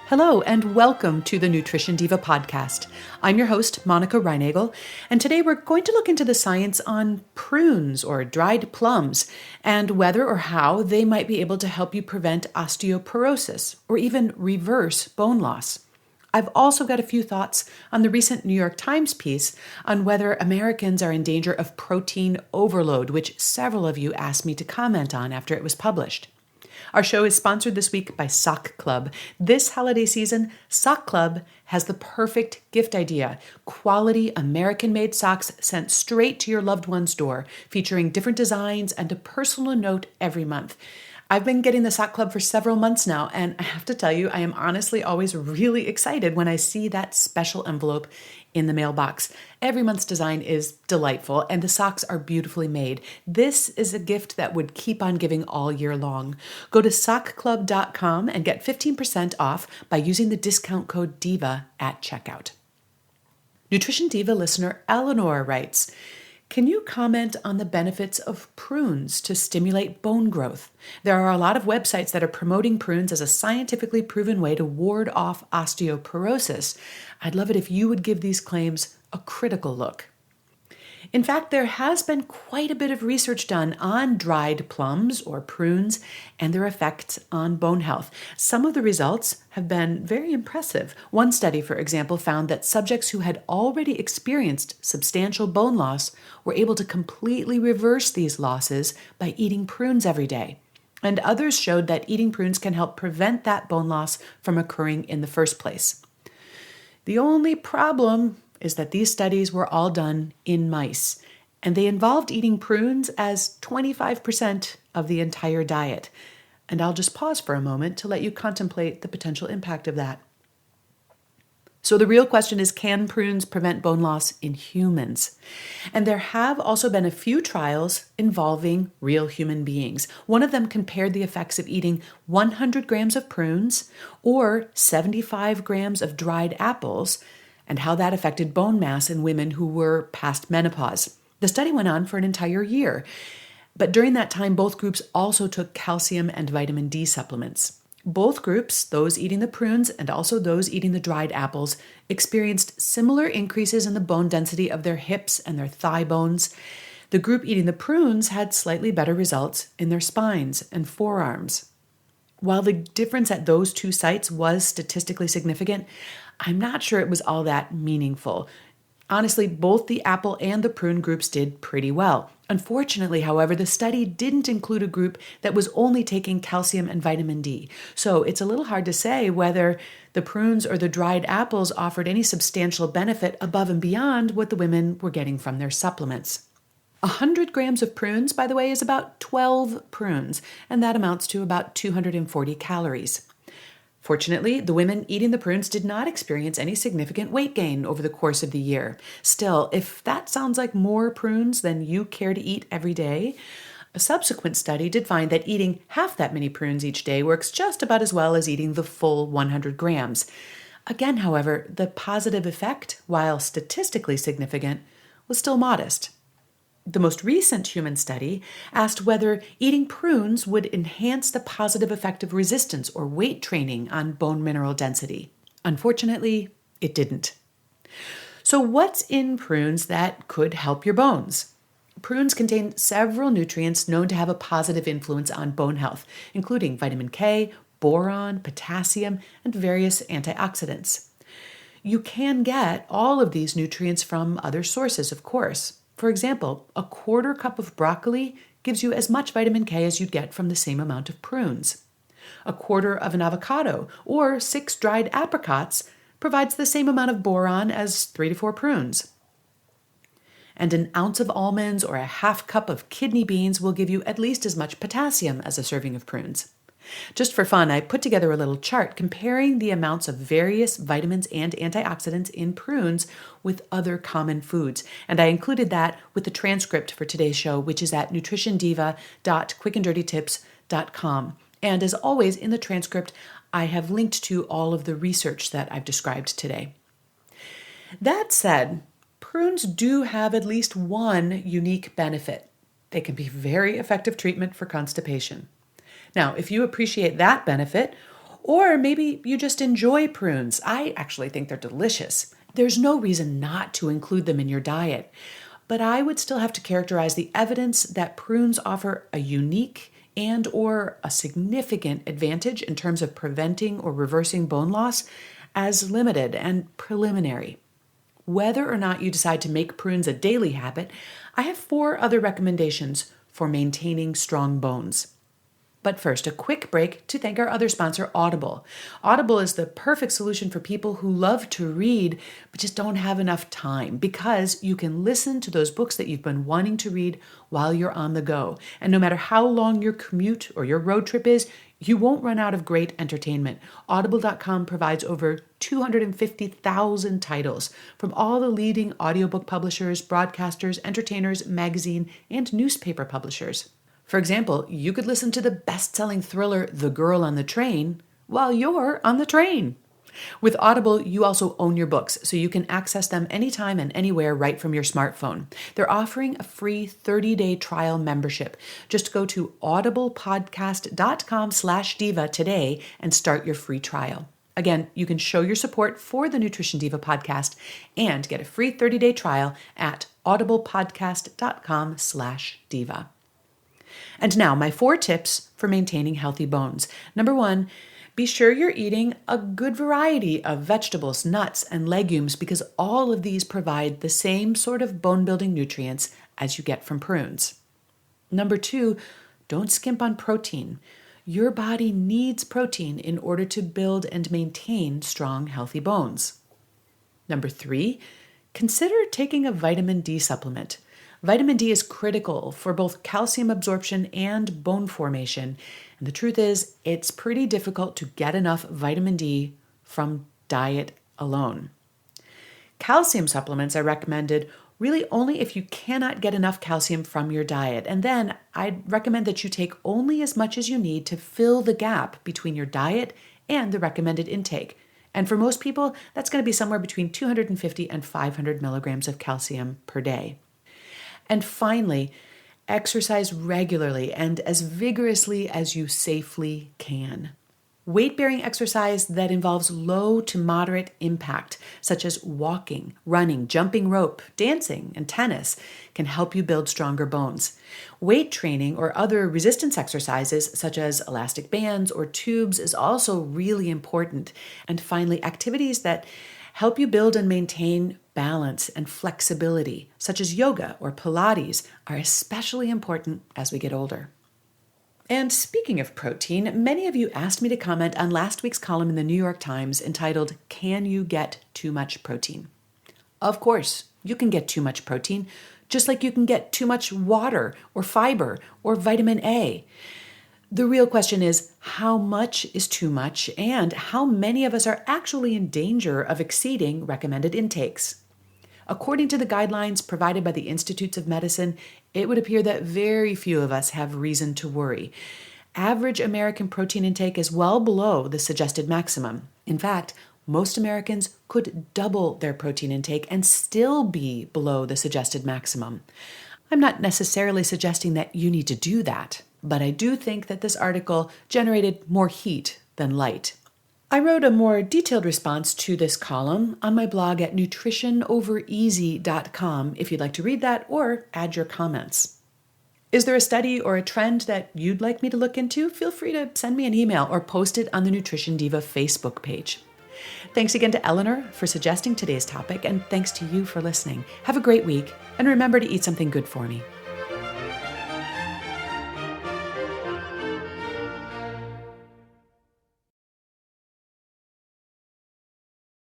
Hello, and welcome to the Nutrition Diva podcast. I'm your host, Monica Reinagel, and today we're going to look into the science on prunes or dried plums and whether or how they might be able to help you prevent osteoporosis or even reverse bone loss. I've also got a few thoughts on the recent New York Times piece on whether Americans are in danger of protein overload, which several of you asked me to comment on after it was published. Our show is sponsored this week by Sock Club. This holiday season, Sock Club has the perfect gift idea. Quality American-made socks sent straight to your loved one's door, featuring different designs and a personal note every month. I've been getting the Sock Club for several months now, and I have to tell you, I am honestly always really excited when I see that special envelope in the mailbox. Every month's design is delightful, and the socks are beautifully made. This is a gift that would keep on giving all year long. Go to sockclub.com and get 15% off by using the discount code DIVA at checkout. Nutrition Diva listener Eleanor writes, can you comment on the benefits of prunes to stimulate bone growth? There are a lot of websites that are promoting prunes as a scientifically proven way to ward off osteoporosis. I'd love it if you would give these claims a critical look. In fact, there has been quite a bit of research done on dried plums or prunes and their effects on bone health. Some of the results have been very impressive. One study, for example, found that subjects who had already experienced substantial bone loss were able to completely reverse these losses by eating prunes every day. And others showed that eating prunes can help prevent that bone loss from occurring in the first place. The only problem is that these studies were all done in mice, and they involved eating prunes as 25% of the entire diet. And I'll just pause for a moment to let you contemplate the potential impact of that. So the real question is, can prunes prevent bone loss in humans? And there have also been a few trials involving real human beings. One of them compared the effects of eating 100 grams of prunes or 75 grams of dried apples and how that affected bone mass in women who were past menopause. The study went on for an entire year, but during that time, both groups also took calcium and vitamin D supplements. Both groups, those eating the prunes and also those eating the dried apples, experienced similar increases in the bone density of their hips and their thigh bones. The group eating the prunes had slightly better results in their spines and forearms. While the difference at those two sites was statistically significant, I'm not sure it was all that meaningful. Honestly, both the apple and the prune groups did pretty well. Unfortunately, however, the study didn't include a group that was only taking calcium and vitamin D. So it's a little hard to say whether the prunes or the dried apples offered any substantial benefit above and beyond what the women were getting from their supplements. 100 grams of prunes, by the way, is about 12 prunes, and that amounts to about 240 calories. Fortunately, the women eating the prunes did not experience any significant weight gain over the course of the year. Still, if that sounds like more prunes than you care to eat every day, a subsequent study did find that eating half that many prunes each day works just about as well as eating the full 100 grams. Again, however, the positive effect, while statistically significant, was still modest. The most recent human study asked whether eating prunes would enhance the positive effect of resistance or weight training on bone mineral density. Unfortunately, it didn't. So what's in prunes that could help your bones? Prunes contain several nutrients known to have a positive influence on bone health, including vitamin K, boron, potassium, and various antioxidants. You can get all of these nutrients from other sources, of course. For example, a quarter cup of broccoli gives you as much vitamin K as you'd get from the same amount of prunes. A quarter of an avocado or 6 dried apricots provides the same amount of boron as 3 to 4 prunes. And an ounce of almonds or a half cup of kidney beans will give you at least as much potassium as a serving of prunes. Just for fun, I put together a little chart comparing the amounts of various vitamins and antioxidants in prunes with other common foods. And I included that with the transcript for today's show, which is at nutritiondiva.quickanddirtytips.com. And as always, in the transcript, I have linked to all of the research that I've described today. That said, prunes do have at least one unique benefit. They can be very effective treatment for constipation. Now, if you appreciate that benefit, Or maybe you just enjoy prunes. I actually think they're delicious. There's no reason not to include them in your diet. But I would still have to characterize the evidence that prunes offer a unique and or a significant advantage in terms of preventing or reversing bone loss as limited and preliminary. Whether or not you decide to make prunes a daily habit, I have 4 other recommendations for maintaining strong bones. But first, a quick break to thank our other sponsor, Audible. Audible is the perfect solution for people who love to read but just don't have enough time, because you can listen to those books that you've been wanting to read while you're on the go. And no matter how long your commute or your road trip is, you won't run out of great entertainment. Audible.com provides over 250,000 titles from all the leading audiobook publishers, broadcasters, entertainers, magazine, and newspaper publishers. For example, you could listen to the best-selling thriller The Girl on the Train while you're on the train. With Audible, you also own your books, so you can access them anytime and anywhere right from your smartphone. They're offering a free 30-day trial membership. Just go to audiblepodcast.com/diva today and start your free trial. Again, you can show your support for the Nutrition Diva podcast and get a free 30-day trial at audiblepodcast.com/diva. And now, my 4 tips for maintaining healthy bones. Number 1, be sure you're eating a good variety of vegetables, nuts, and legumes, because all of these provide the same sort of bone-building nutrients as you get from prunes. Number 2, don't skimp on protein. Your body needs protein in order to build and maintain strong, healthy bones. Number 3, consider taking a vitamin D supplement. Vitamin D is critical for both calcium absorption and bone formation. And the truth is, it's pretty difficult to get enough vitamin D from diet alone. Calcium supplements are recommended really only if you cannot get enough calcium from your diet. And then I'd recommend that you take only as much as you need to fill the gap between your diet and the recommended intake. And for most people, that's going to be somewhere between 250 and 500 milligrams of calcium per day. And finally, exercise regularly and as vigorously as you safely can. Weight-bearing exercise that involves low to moderate impact, such as walking, running, jumping rope, dancing, and tennis, can help you build stronger bones. Weight training or other resistance exercises, such as elastic bands or tubes, is also really important. And finally, activities that help you build and maintain balance and flexibility, such as yoga or Pilates, are especially important as we get older. And speaking of protein, many of you asked me to comment on last week's column in the New York Times entitled, "Can You Get Too Much Protein?" Of course, you can get too much protein, just like you can get too much water or fiber or vitamin A. The real question is, how much is too much, and how many of us are actually in danger of exceeding recommended intakes? According to the guidelines provided by the Institutes of Medicine, it would appear that very few of us have reason to worry. Average American protein intake is well below the suggested maximum. In fact, most Americans could double their protein intake and still be below the suggested maximum. I'm not necessarily suggesting that you need to do that, but I do think that this article generated more heat than light. I wrote a more detailed response to this column on my blog at nutritionovereasy.com if you'd like to read that or add your comments. Is there a study or a trend that you'd like me to look into? Feel free to send me an email or post it on the Nutrition Diva Facebook page. Thanks again to Eleanor for suggesting today's topic, and thanks to you for listening. Have a great week, and remember to eat something good for me.